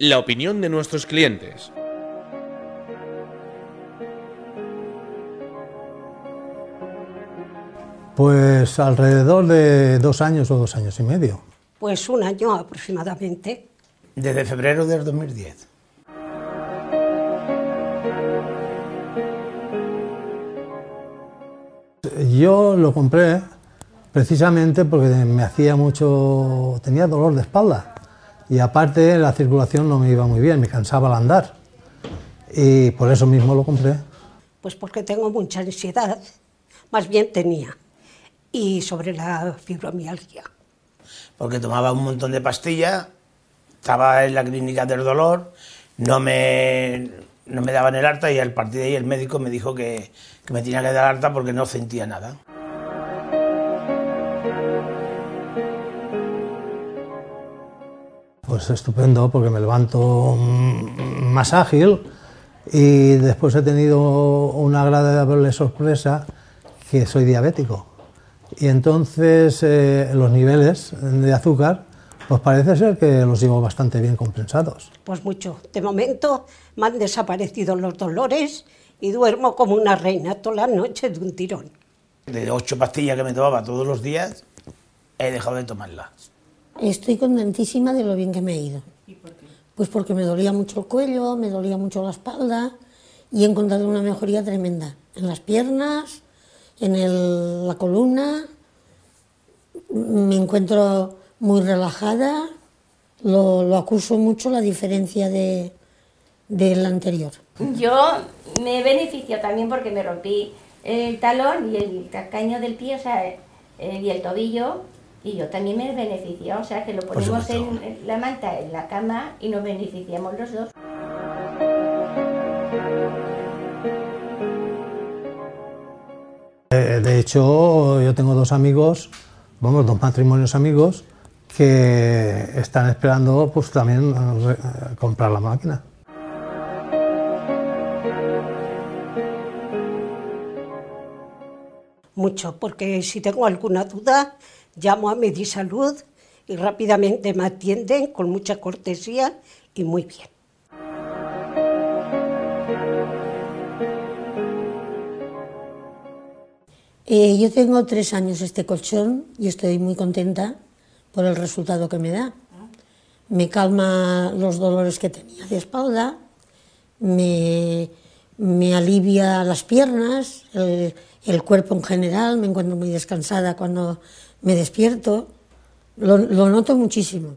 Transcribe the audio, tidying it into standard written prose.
La opinión de nuestros clientes. Pues alrededor de 2 años o 2 años y medio. Pues 1 año aproximadamente. Desde febrero del 2010. Yo lo compré precisamente porque me hacía mucho, tenía dolor de espalda y aparte la circulación no me iba muy bien, me cansaba al andar y por eso mismo lo compré. Pues porque tengo mucha ansiedad, más bien tenía, y sobre la fibromialgia. Porque tomaba un montón de pastillas, estaba en la clínica del dolor, no me daban el alta y al partir de ahí el médico me dijo que me tenía que dar alta porque no sentía nada. Pues estupendo porque me levanto más ágil y después he tenido una agradable sorpresa que soy diabético y entonces los niveles de azúcar pues parece ser que los llevo bastante bien compensados. Pues mucho. De momento me han desaparecido los dolores y duermo como una reina toda la noche de un tirón. De 8 pastillas que me tomaba todos los días, he dejado de tomarlas. Estoy contentísima de lo bien que me ha ido. ¿Y por qué? Pues porque me dolía mucho el cuello, me dolía mucho la espalda y he encontrado una mejoría tremenda en las piernas, en la columna. Me encuentro muy relajada, lo acuso mucho la diferencia del anterior. Yo me beneficio también porque me rompí el talón y el calcaño del pie, o sea, y el tobillo, y yo también me beneficio, o sea, que lo ponemos en la manta, en la cama, y nos beneficiamos los dos. De hecho, yo tengo 2 amigos, vamos, 2 matrimonios amigos, que están esperando pues también comprar la máquina. Mucho, porque si tengo alguna duda, llamo a Medisalud y rápidamente me atienden con mucha cortesía y muy bien. Yo tengo 3 años este colchón y estoy muy contenta por el resultado que me da. Me calma los dolores que tenía de espalda, me alivia las piernas, el cuerpo en general, me encuentro muy descansada cuando me despierto, lo noto muchísimo.